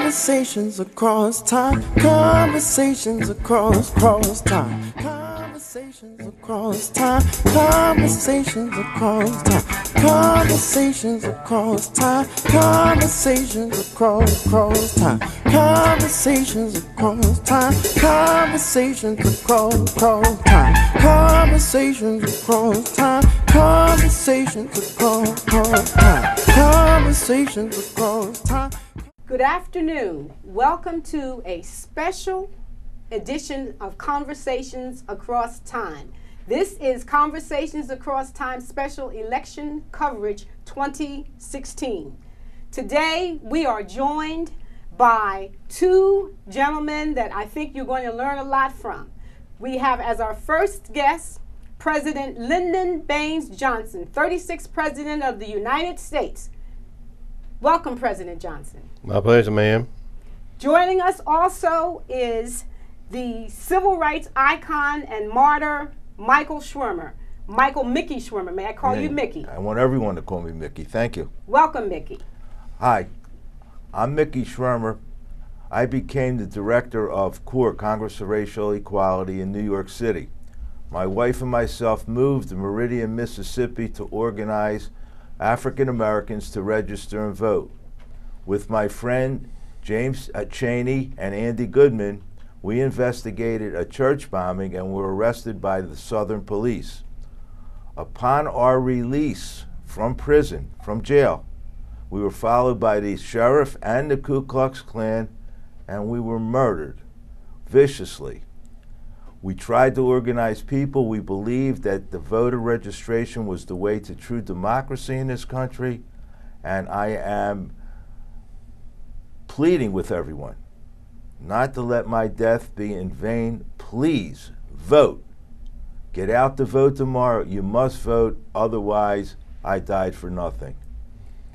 Conversations across time. Conversations across time. Conversations across time. Conversations across time. Conversations across time. Conversations across time. Conversations across time. Conversations across time. Conversations across time. Conversations across time. Conversations across time. Good afternoon. Welcome to a special edition of Conversations Across Time. This is Conversations Across Time Special Election Coverage 2016. Today we are joined by two gentlemen that I think you're going to learn a lot from. We have as our first guest President Lyndon B. Johnson, 36th President of the United States. Welcome, President Johnson. My pleasure, ma'am. Joining us also is the civil rights icon and martyr, Michael Schwermer. Mickey Schwermer. May I call you Mickey? I want everyone to call me Mickey. Thank you. Welcome, Mickey. Hi, I'm Mickey Schwermer. I became the director of CORE, Congress for Racial Equality, in New York City. My wife and myself moved to Meridian, Mississippi to organize African Americans to register and vote. With my friend James Chaney and Andy Goodman, we investigated a church bombing and were arrested by the Southern Police. Upon our release from prison, from jail, we were followed by the sheriff and the Ku Klux Klan, and we were murdered viciously. We tried to organize people. We believed that the voter registration was the way to true democracy in this country, and I am pleading with everyone not to let my death be in vain. Please vote. Get out to vote tomorrow. You must vote, otherwise I died for nothing.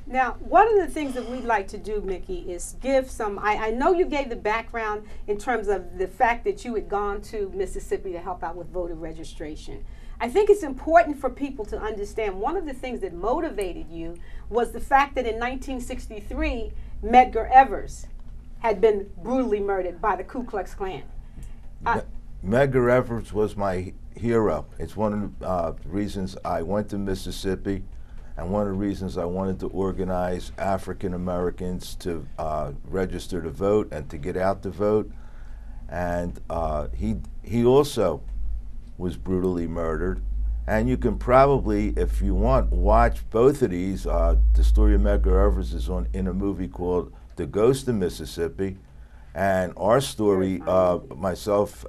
Now, one of the things that we'd like to do, Mickey, is give some, I know you gave the background in terms of the fact that you had gone to Mississippi to help out with voter registration. I think it's important for people to understand one of the things that motivated you was the fact that in 1963, Medgar Evers had been brutally murdered by the Ku Klux Klan. Medgar Evers was my hero. It's one of the reasons I went to Mississippi, and one of the reasons I wanted to organize African Americans to register to vote and to get out to vote. And he also was brutally murdered. And you can probably, if you want, watch both of these. The story of Medgar Evers is in a movie called The Ghost of Mississippi. And our story, myself,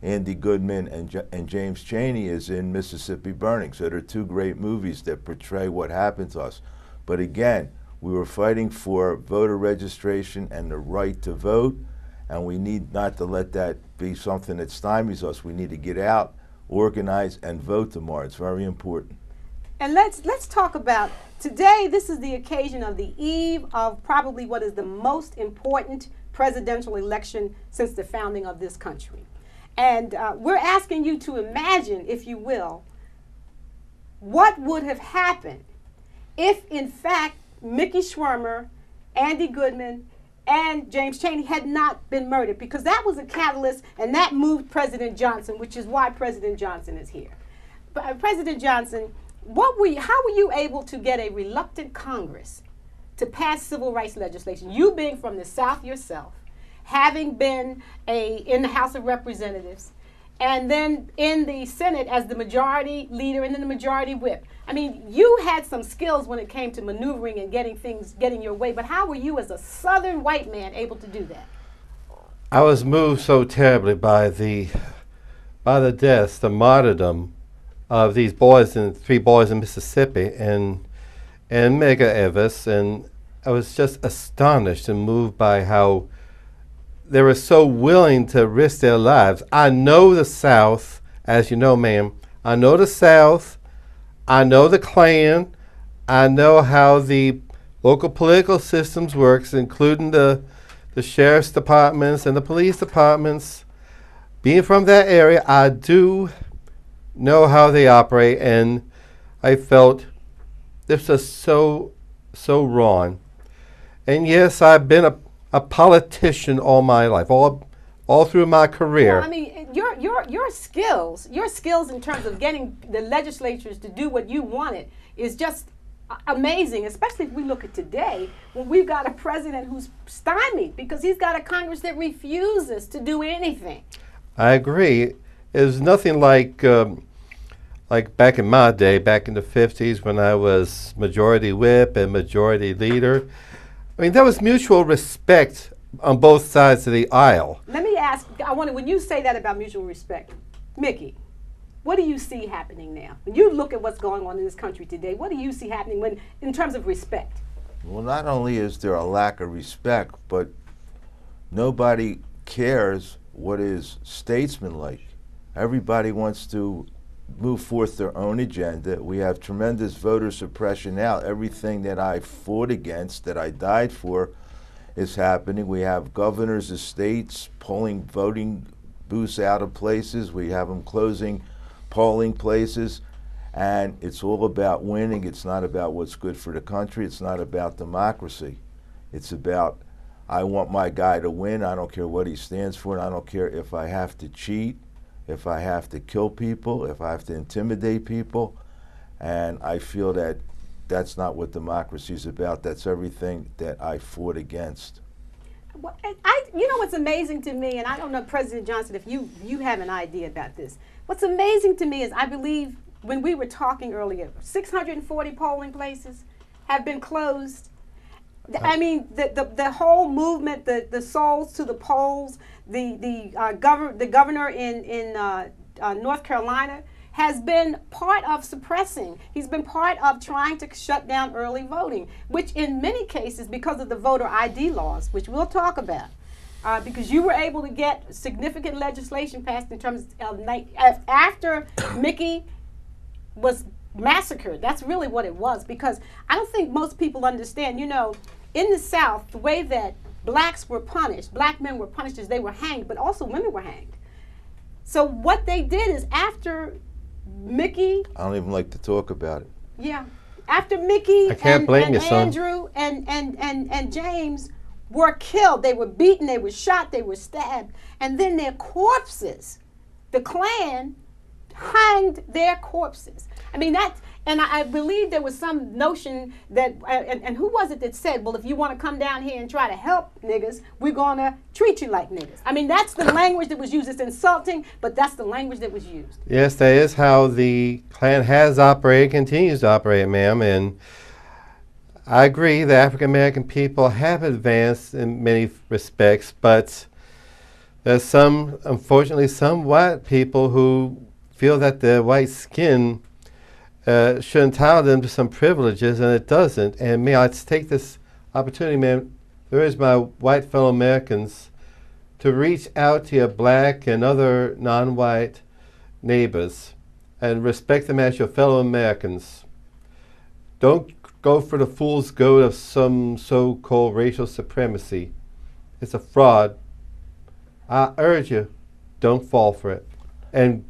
Andy Goodman and James Chaney, is in Mississippi Burning. So they're two great movies that portray what happened to us. But again, we were fighting for voter registration and the right to vote, and we need not to let that be something that stymies us. We need to get out, organize, and vote tomorrow. It's very important. And let's talk about today. This is the occasion of the eve of probably what is the most important presidential election since the founding of this country. And we're asking you to imagine, if you will, what would have happened if, in fact, Mickey Schwermer, Andy Goodman, and James Chaney had not been murdered, because that was a catalyst, and that moved President Johnson, which is why President Johnson is here. President Johnson, how were you able to get a reluctant Congress to pass civil rights legislation? You being from the South yourself, having been in the House of Representatives, and then in the Senate as the majority leader and then the majority whip. I mean, you had some skills when it came to maneuvering and getting your way, but how were you as a Southern white man able to do that? I was moved so terribly by the deaths, the martyrdom of these three boys in Mississippi and Medgar Evers, and I was just astonished and moved by how they were so willing to risk their lives. I know the South, as you know, ma'am. I know the South. I know the Klan. I know how the local political systems works, including the sheriff's departments and the police departments. Being from that area, I do know how they operate, and I felt this was so wrong. And yes, I've been a politician all my life, all through my career. Well, I mean, your skills in terms of getting the legislatures to do what you wanted is just amazing, especially if we look at today when we've got a president who's stymied because he's got a Congress that refuses to do anything. I agree. It's nothing like back in my day, back in the 50s when I was majority whip and majority leader. I mean, there was mutual respect on both sides of the aisle. Let me ask, when you say that about mutual respect, Mickey, what do you see happening now? When you look at what's going on in this country today, what do you see happening in terms of respect? Well, not only is there a lack of respect, but nobody cares what is statesmanlike. Everybody wants to move forth their own agenda. We have tremendous voter suppression now. Everything that I fought against, that I died for, is happening. We have governors of states pulling voting booths out of places. We have them closing polling places, and it's all about winning. It's not about what's good for the country. It's not about democracy. It's about, I want my guy to win. I don't care what he stands for, and I don't care if I have to cheat, if I have to kill people, if I have to intimidate people. And I feel that that's not what democracy is about. That's everything that I fought against. Well, you know what's amazing to me, and I don't know, President Johnson, if you have an idea about this. What's amazing to me is I believe when we were talking earlier, 640 polling places have been closed. I mean, the whole movement, the souls to the polls, the governor in North Carolina has been part of suppressing. He's been part of trying to shut down early voting, which in many cases, because of the voter ID laws, which we'll talk about, because you were able to get significant legislation passed in terms of after Mickey was massacred. That's really what it was, because I don't think most people understand, you know, in the South, the way that blacks were punished, black men were punished is they were hanged, but also women were hanged. So what they did is after Mickey... I don't even like to talk about it. Yeah. After Mickey and Andrew and James were killed, they were beaten, they were shot, they were stabbed, and then their corpses, the Klan hanged their corpses. I mean, and I believe there was some notion that, and who was it that said, well, if you want to come down here and try to help niggas, we're going to treat you like niggas. I mean, that's the language that was used. It's insulting, but that's the language that was used. Yes, that is how the Klan has operated, continues to operate, ma'am. And I agree the African American people have advanced in many respects, but there's unfortunately, some white people who feel that their white skin should entitle them to some privileges, and it doesn't. And may I take this opportunity, ma'am, there is my white fellow Americans, to reach out to your black and other non-white neighbors and respect them as your fellow Americans. Don't go for the fool's gold of some so-called racial supremacy. It's a fraud. I urge you, don't fall for it. And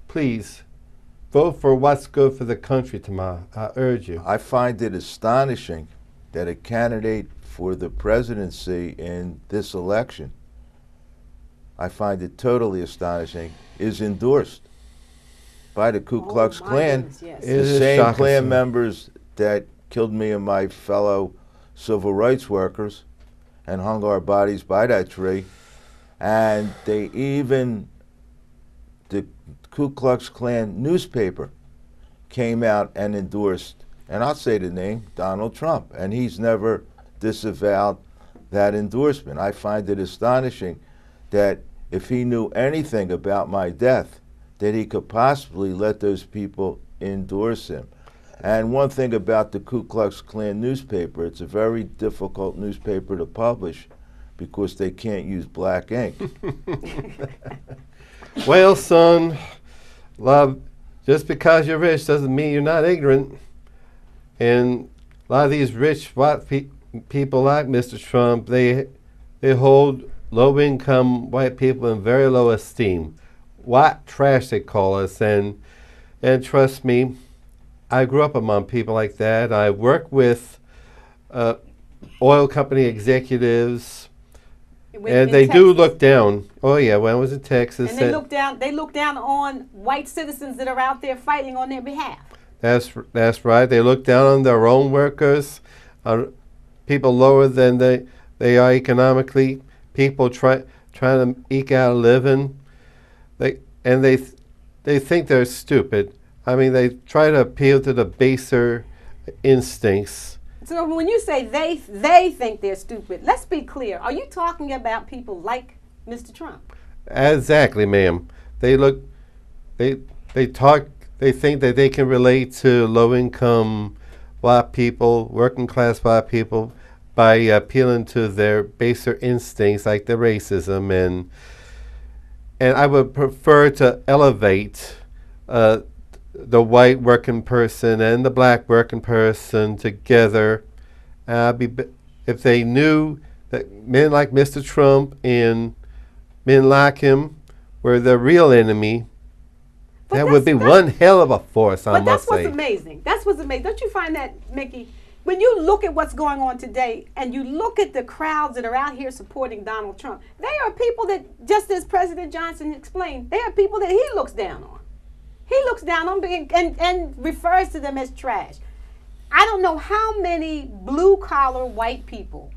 please, vote for what's good for the country tomorrow. I urge you. I find it astonishing that a candidate for the presidency in this election, I find it totally astonishing, is endorsed by the Ku Klux Klan. Goodness, yes. The same Klan members that killed me and my fellow civil rights workers and hung our bodies by that tree. And they even, the Ku Klux Klan newspaper came out and endorsed, and I'll say the name, Donald Trump, and he's never disavowed that endorsement. I find it astonishing that if he knew anything about my death, that he could possibly let those people endorse him. And one thing about the Ku Klux Klan newspaper, it's a very difficult newspaper to publish because they can't use black ink. Well, son, love, just because you're rich doesn't mean you're not ignorant. And a lot of these rich white people like Mr. Trump, they hold low-income white people in very low esteem. White trash, they call us. And trust me, I grew up among people like that. I work with oil company executives And they do look down. Oh yeah, when I was in Texas, and they look down. They look down on white citizens that are out there fighting on their behalf. That's right. They look down on their own workers, on people lower than they are economically. People trying to eke out a living. They think they're stupid. I mean, they try to appeal to the baser instincts. So when you say they think they're stupid, let's be clear. Are you talking about people like Mr. Trump? Exactly, ma'am. They talk. They think that they can relate to low-income white people, working-class white people, by appealing to their baser instincts like the racism, and I would prefer to elevate the white working person and the black working person together. If they knew that men like Mr. Trump and men like him were the real enemy, that would be one hell of a force, I must say. But that's what's amazing. That's what's amazing. Don't you find that, Mickey? When you look at what's going on today and you look at the crowds that are out here supporting Donald Trump, they are people that, just as President Johnson explained, they are people that he looks down on. He looks down on and refers to them as trash. I don't know how many blue-collar white people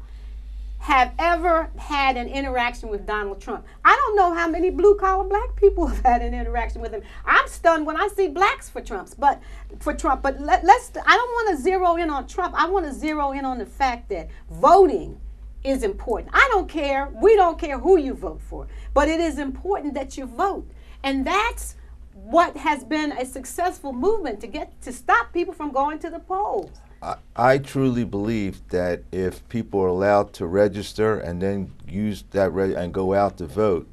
have ever had an interaction with Donald Trump. I don't know how many blue-collar black people have had an interaction with him. I'm stunned when I see blacks for Trump. But I don't want to zero in on Trump. I want to zero in on the fact that voting is important. I don't care. We don't care who you vote for. But it is important that you vote. And that's what has been a successful movement to stop people from going to the polls. I truly believe that if people are allowed to register and then use that and go out to vote,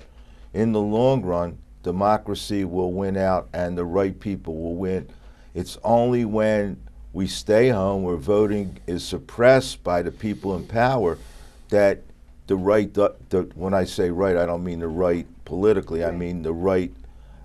in the long run, democracy will win out and the right people will win. It's only when we stay home, where voting is suppressed by the people in power, that the right, when I say right, I don't mean the right politically, I mean the right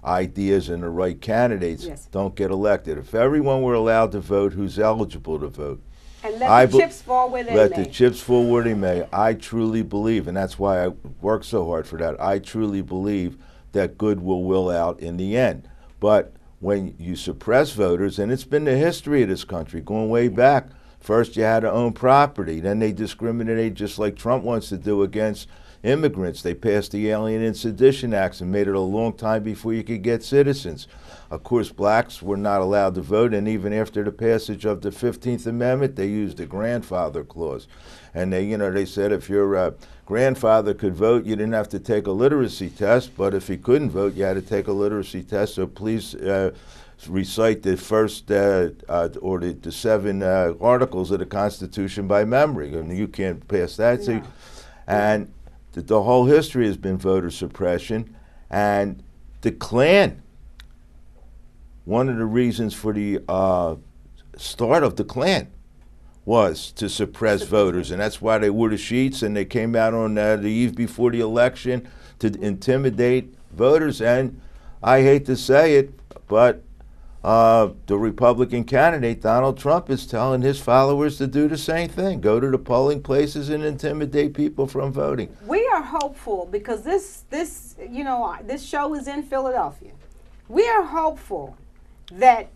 ideas and the right candidates don't get elected. If everyone were allowed to vote who's eligible to vote, and let the chips fall where they may. Let the chips fall where they may. I truly believe, and that's why I work so hard for that, I truly believe that good will will out in the end. But when you suppress voters, and it's been the history of this country going way back, first you had to own property, then they discriminated just like Trump wants to do against immigrants. They passed the Alien and Sedition Acts and made it a long time before you could get citizens. Of course, blacks were not allowed to vote, and even after the passage of the 15th Amendment, they used the grandfather clause. And they said if your grandfather could vote, you didn't have to take a literacy test, but if he couldn't vote, you had to take a literacy test. So please recite the first or the 7 articles of the Constitution by memory. I mean, you can't pass that. No. And the whole history has been voter suppression, and the Klan, one of the reasons for the start of the Klan was to suppress voters, and that's why they wore the sheets and they came out on the eve before the election to intimidate voters. And I hate to say it, but the Republican candidate, Donald Trump, is telling his followers to do the same thing. Go to the polling places and intimidate people from voting. We are hopeful because this show is in Philadelphia. We are hopeful that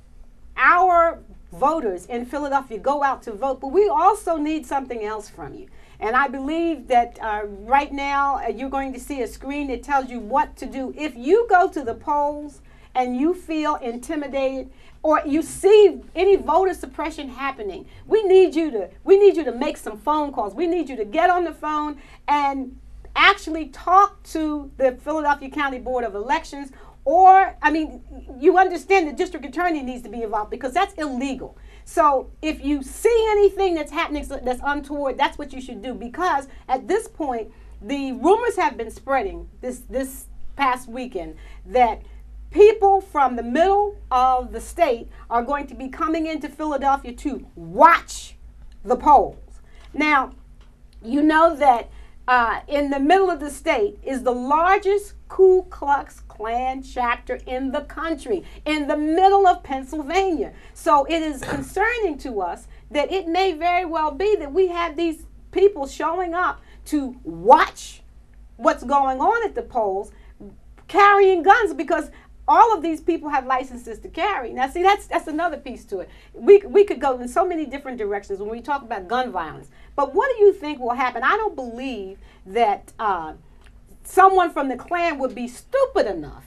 our voters in Philadelphia go out to vote, but we also need something else from you. And I believe that right now you're going to see a screen that tells you what to do. If you go to the polls and you feel intimidated or you see any voter suppression happening, we need you to make some phone calls. We need you to get on the phone and actually talk to the Philadelphia County Board of Elections, or, I mean, you understand the district attorney needs to be involved because that's illegal. So if you see anything that's happening that's untoward, that's what you should do, because at this point, the rumors have been spreading this past weekend that people from the middle of the state are going to be coming into Philadelphia to watch the polls. Now, you know that in the middle of the state is the largest Ku Klux Klan chapter in the country, in the middle of Pennsylvania. So it is concerning to us that it may very well be that we have these people showing up to watch what's going on at the polls, carrying guns, because all of these people have licenses to carry. Now, see, that's another piece to it. We could go in so many different directions when we talk about gun violence. But what do you think will happen? I don't believe that someone from the Klan would be stupid enough.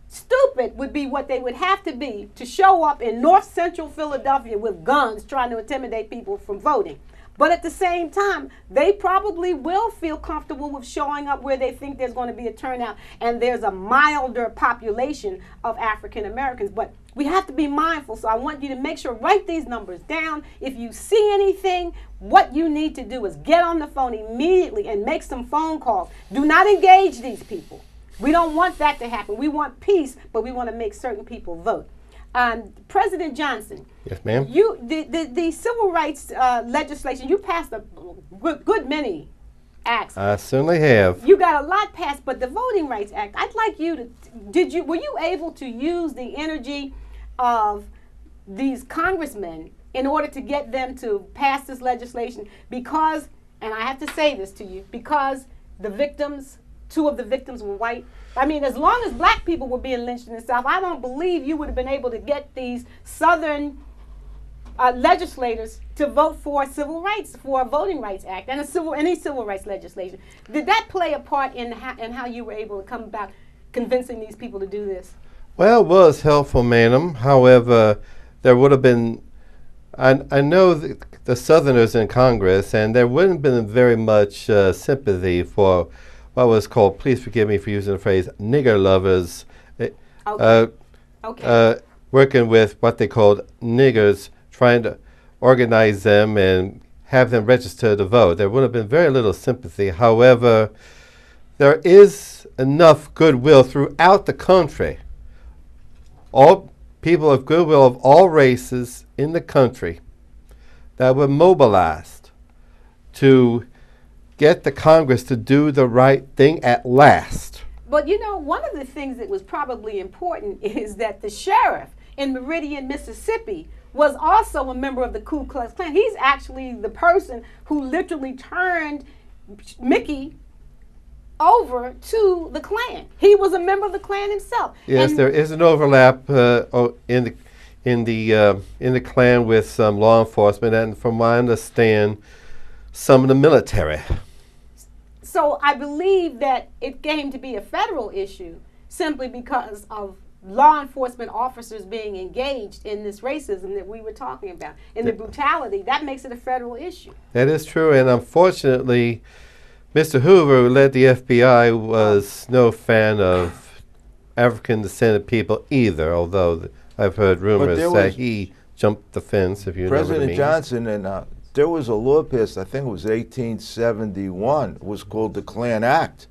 Stupid would be what they would have to be to show up in North Central Philadelphia with guns trying to intimidate people from voting. But at the same time, they probably will feel comfortable with showing up where they think there's going to be a turnout and there's a milder population of African Americans. But we have to be mindful, so I want you to make sure, write these numbers down. If you see anything, what you need to do is get on the phone immediately and make some phone calls. Do not engage these people. We don't want that to happen. We want peace, but we want to make certain people vote. President Johnson. Yes, ma'am. The civil rights legislation, you passed a good many acts. I certainly have. You got a lot passed, but the Voting Rights Act, I'd like you to, were you able to use the energy of these congressmen in order to get them to pass this legislation? Because, and I have to say this to you, because the victims, two of the victims were white. I mean, as long as black people were being lynched in the South, I don't believe you would have been able to get these Southern legislators to vote for civil rights, for a Voting Rights Act, and any civil rights legislation. Did that play a part in how you were able to come about convincing these people to do this? Well, it was helpful, madam. However, there would have been, I know the Southerners in Congress, and there wouldn't have been very much sympathy for what was called, please forgive me for using the phrase, nigger lovers, working with what they called niggers, trying to organize them and have them register to vote. There would have been very little sympathy. However, there is enough goodwill throughout the country. All people of goodwill of all races in the country that were mobilized to get the Congress to do the right thing at last. But you know, one of the things that was probably important is that the sheriff in Meridian, Mississippi was also a member of the Ku Klux Klan. He's actually the person who literally turned Mickey over to the Klan. He was a member of the Klan himself. Yes, and there is an overlap in the Klan with some law enforcement, and from what I understand, some of the military. So I believe that it came to be a federal issue simply because of law enforcement officers being engaged in this racism that we were talking about, in the brutality. That makes it a federal issue. That is true, and unfortunately, Mr. Hoover, who led the FBI, was no fan of African-descended people either, although I've heard rumors that he jumped the fence, if you know what I mean. President Johnson, and there was a law passed, I think it was 1871, it was called the Klan Act,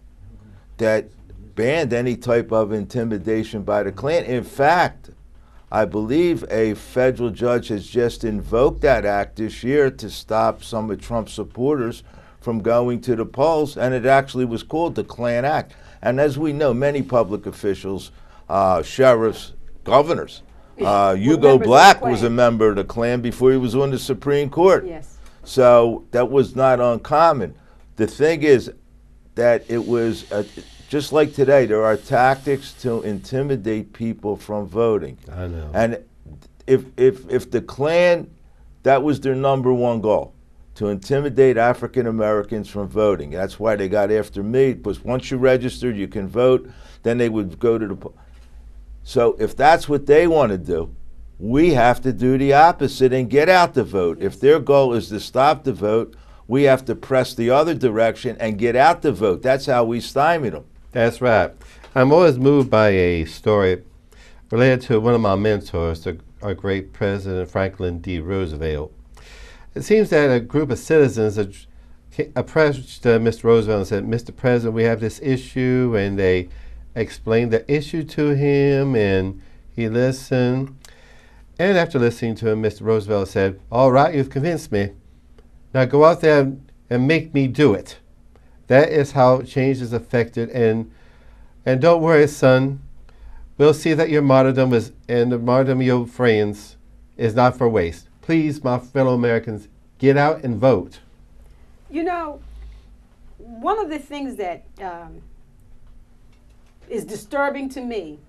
that banned any type of intimidation by the Klan. In fact, I believe a federal judge has just invoked that act this year to stop some of Trump's supporters from going to the polls, and it actually was called the Klan Act. And as we know, many public officials, sheriffs, governors, Hugo Black was a member of the Klan before he was on the Supreme Court. Yes. So that was not uncommon. The thing is that it was, just like today, there are tactics to intimidate people from voting. I know. And if the Klan, that was their number one goal, to intimidate African Americans from voting. That's why they got after me, because once you registered, you can vote. Then they would go to the... So if that's what they want to do, we have to do the opposite and get out the vote. If their goal is to stop the vote, we have to press the other direction and get out the vote. That's how we stymie them. That's right. I'm always moved by a story related to one of my mentors, our great President Franklin D. Roosevelt. It seems that a group of citizens approached Mr. Roosevelt and said, "Mr. President, we have this issue," and they explained the issue to him, and he listened. And after listening to him, Mr. Roosevelt said, "All right, you've convinced me. Now go out there and make me do it." That is how change is effected. And don't worry, son. We'll see that your martyrdom and the martyrdom of your friends is not for waste. Please, my fellow Americans, get out and vote. You know, one of the things that is disturbing to me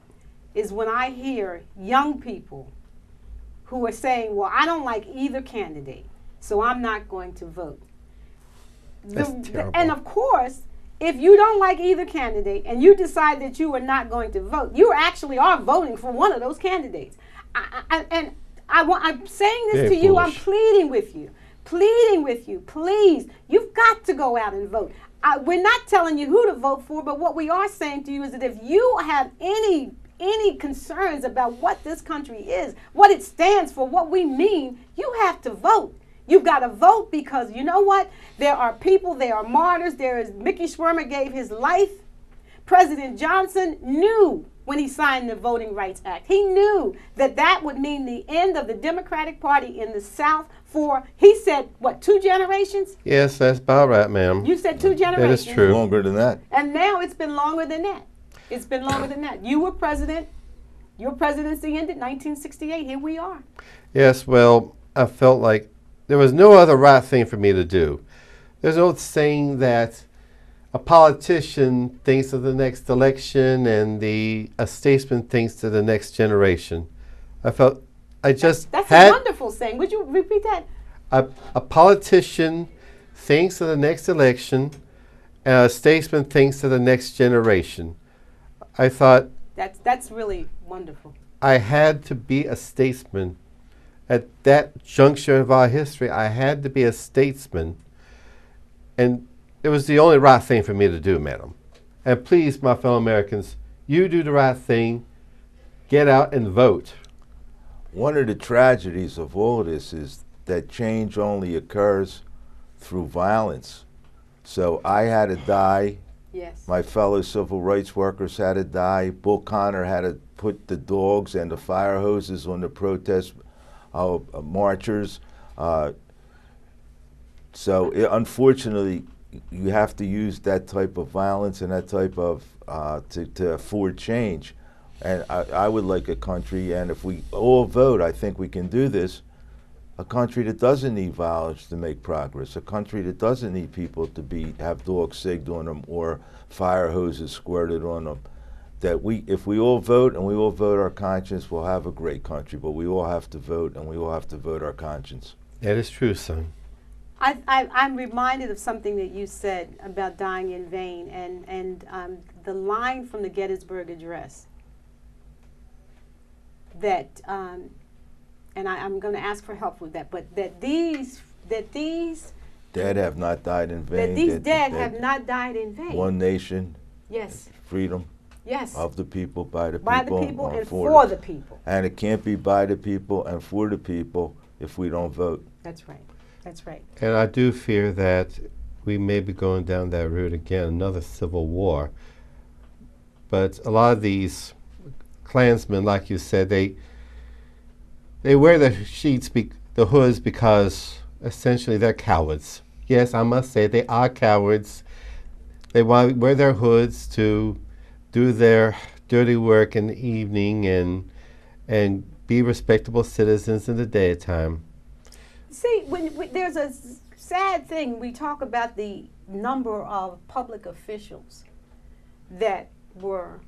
is when I hear young people who are saying, well, I don't like either candidate, so I'm not going to vote. That's terrible. And of course, if you don't like either candidate and you decide that you are not going to vote, you actually are voting for one of those candidates. I'm saying this Very to you, I'm foolish. pleading with you, please, you've got to go out and vote. We're not telling you who to vote for, but what we are saying to you is that if you have any concerns about what this country is, what it stands for, what we mean, you have to vote. You've got to vote because you know what? There are people, there are martyrs. Mickey Schwermer gave his life. President Johnson knew when he signed the Voting Rights Act. He knew that that would mean the end of the Democratic Party in the South for, he said, what, 2 generations? Yes, that's about right, ma'am. You said 2 generations. That is true. Longer than that. And now it's been longer than that. It's been longer than that. You were president. Your presidency ended 1968. Here we are. Yes, well, I felt like there was no other right thing for me to do. There's an old saying that a politician thinks of the next election and a statesman thinks to the next generation. I felt I just That's had a wonderful saying. Would you repeat that? a politician thinks of the next election and a statesman thinks of the next generation. I thought That's really wonderful. I had to be a statesman. At that juncture of our history, I had to be a statesman. And it was the only right thing for me to do, madam. And please, my fellow Americans, you do the right thing. Get out and vote. One of the tragedies of all this is that change only occurs through violence. So I had to die. Yes. My fellow civil rights workers had to die. Bull Connor had to put the dogs and the fire hoses on the protest marchers. Unfortunately, you have to use that type of violence and that type of to afford change. And I would like a country, and if we all vote, I think we can do this, a country that doesn't need violence to make progress, a country that doesn't need people to have dogs sigged on them or fire hoses squirted on them. That if we all vote and we all vote our conscience, we'll have a great country, but we all have to vote and we all have to vote our conscience. That is true, son. I'm reminded of something that you said about dying in vain, and the line from the Gettysburg Address that, and I'm going to ask for help with that, but that these Dead have not died in vain. That these dead have not died in vain. One nation. Yes. Freedom. Yes. Of the people, by the people. By the people and for the people. And it can't be by the people and for the people if we don't vote. That's right. That's right. And I do fear that we may be going down that route again, another civil war. But a lot of these Klansmen, like you said, they wear the the hoods because essentially they're cowards. Yes, I must say they are cowards. They want to wear their hoods to do their dirty work in the evening and be respectable citizens in the daytime. See, when there's a sad thing, we talk about the number of public officials that were,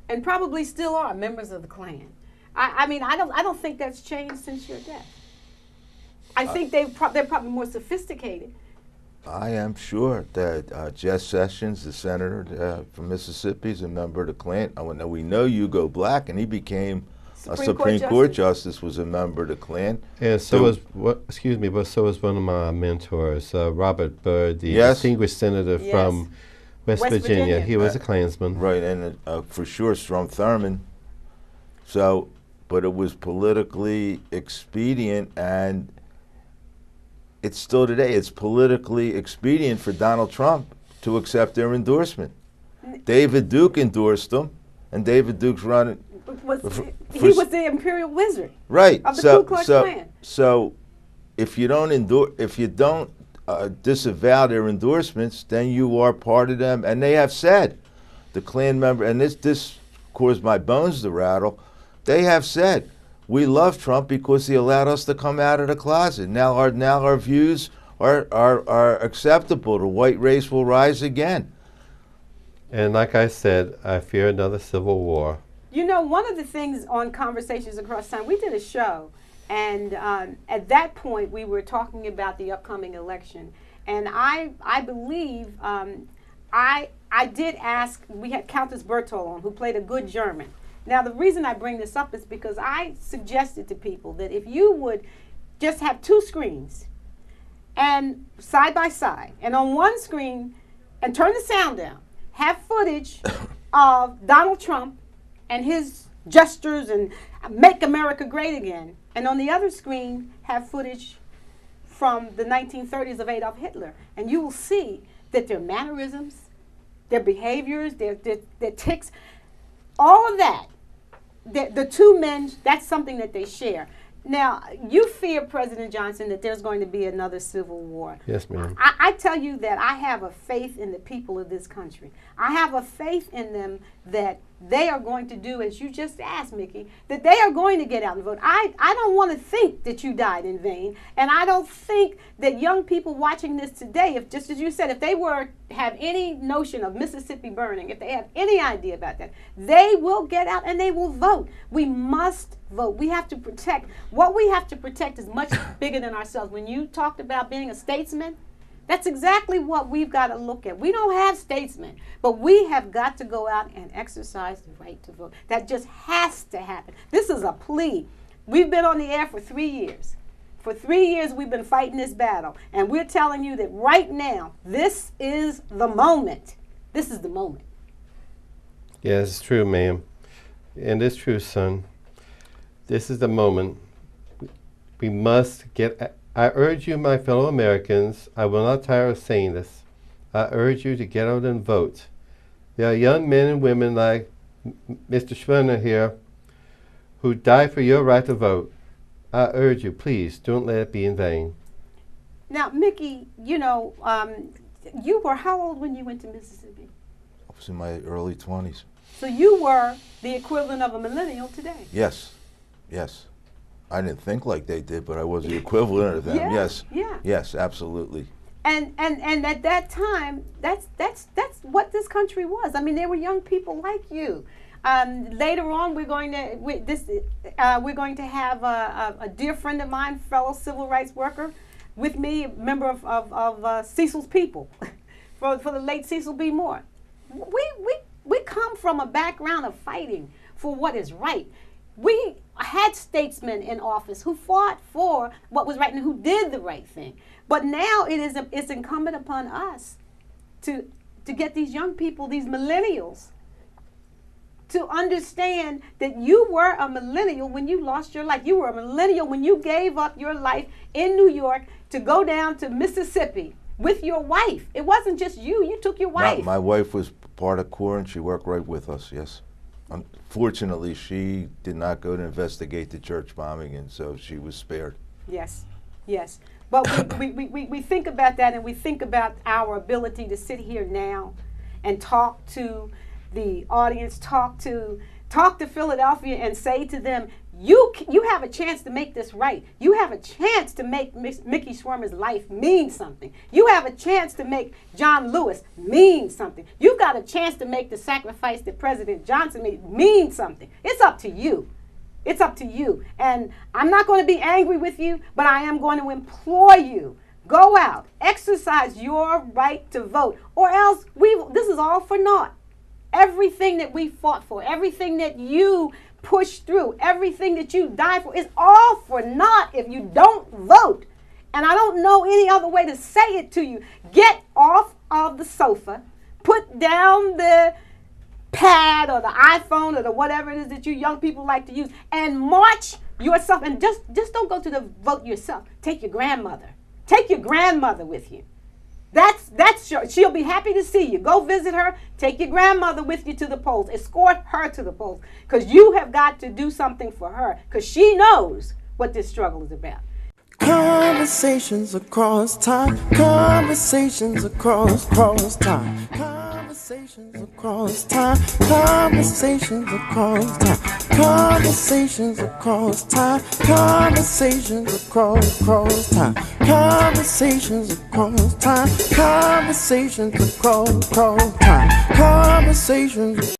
and probably still are, members of the Klan. I mean, I don't think that's changed since your death. I think they're probably more sophisticated. I am sure that Jeff Sessions, the senator from Mississippi, is a member of the Klan. We know Hugo Black, and he became a Supreme Court Justice, was a member of the Klan. And so was but so was one of my mentors, Robert Byrd, the distinguished senator from West Virginia. He was a Klansman. Right, and for sure Strom Thurmond. So, but it was politically expedient, and it's still today, it's politically expedient for Donald Trump to accept their endorsement. David Duke endorsed them, and David Duke's running. He was the imperial wizard. Right. Of the Ku Klux Klan. So, if you don't disavow their endorsements, then you are part of them. And they have said, the Klan member, and this caused my bones to rattle. They have said, we love Trump because he allowed us to come out of the closet. Now our views are acceptable. The white race will rise again. And like I said, I fear another civil war. You know, one of the things on Conversations Across Time, we did a show, and at that point we were talking about the upcoming election. And I believe I did ask, we had Countess Berthold on, who played a good German. Now, the reason I bring this up is because I suggested to people that if you would just have two screens, and side by side, and on one screen, and turn the sound down, have footage of Donald Trump and his gestures and make America great again, and on the other screen, have footage from the 1930s of Adolf Hitler, and you will see that their mannerisms, their behaviors, their tics, all of that, the two men, that's something that they share. Now, you fear, President Johnson, that there's going to be another civil war. Yes, ma'am. I tell you that I have a faith in the people of this country. I have a faith in them that they are going to do, as you just asked, Mickey, that they are going to get out and vote. I don't want to think that you died in vain, and I don't think that young people watching this today, if just as you said, if they have any notion of Mississippi burning, if they have any idea about that, they will get out and they will vote. We must vote. We have to protect. What we have to protect is much bigger than ourselves. When you talked about being a statesman, that's exactly what we've got to look at. We don't have statesmen, but we have got to go out and exercise the right to vote. That just has to happen. This is a plea. We've been on the air for 3 years. For 3 years, we've been fighting this battle, and we're telling you that right now, this is the moment. This is the moment. Yes, it's true, ma'am. And it's true, son. This is the moment. We must get... I urge you, my fellow Americans, I will not tire of saying this. I urge you to get out and vote. There are young men and women like Mr. Schwermer here who die for your right to vote. I urge you, please, don't let it be in vain. Now, Mickey, you know, you were how old when you went to Mississippi? I was in my early 20s. So you were the equivalent of a millennial today. Yes, yes. I didn't think like they did, but I was the equivalent of them. Yeah, yes, yeah. Yes, absolutely. And at that time, that's what this country was. I mean, there were young people like you. Later on, we're going to have a dear friend of mine, fellow civil rights worker, with me, a member of Cecil's People, for the late Cecil B. Moore. We come from a background of fighting for what is right. We had statesmen in office who fought for what was right and who did the right thing. But now it's incumbent upon us to get these young people, these millennials, to understand that you were a millennial when you lost your life. You were a millennial when you gave up your life in New York to go down to Mississippi with your wife. It wasn't just you. You took your wife. No, my wife was part of Corps and she worked right with us, yes. Unfortunately, she did not go to investigate the church bombing, and so she was spared. Yes, yes. But we think about that, and we think about our ability to sit here now and talk to the audience, talk to Philadelphia and say to them, you have a chance to make this right. You have a chance to make Mickey Schwermer's life mean something. You have a chance to make John Lewis mean something. You've got a chance to make the sacrifice that President Johnson made mean something. It's up to you. It's up to you. And I'm not going to be angry with you, but I am going to implore you. Go out, exercise your right to vote, or else this is all for naught. Everything that we fought for, everything that you pushed through, everything that you died for is all for naught if you don't vote. And I don't know any other way to say it to you. Get off of the sofa, put down the pad or the iPhone or the whatever it is that you young people like to use, and march yourself. And just don't go to the vote yourself. Take your grandmother. Take your grandmother with you. She'll be happy to see you. Go visit her. Take your grandmother with you to the polls. Escort her to the polls, because you have got to do something for her, because she knows what this struggle is about. Conversations across time. Conversations across time. Conversations across time. Conversations across time. Conversations across time. Conversations across time. Conversations across time. Conversations across time. Conversations.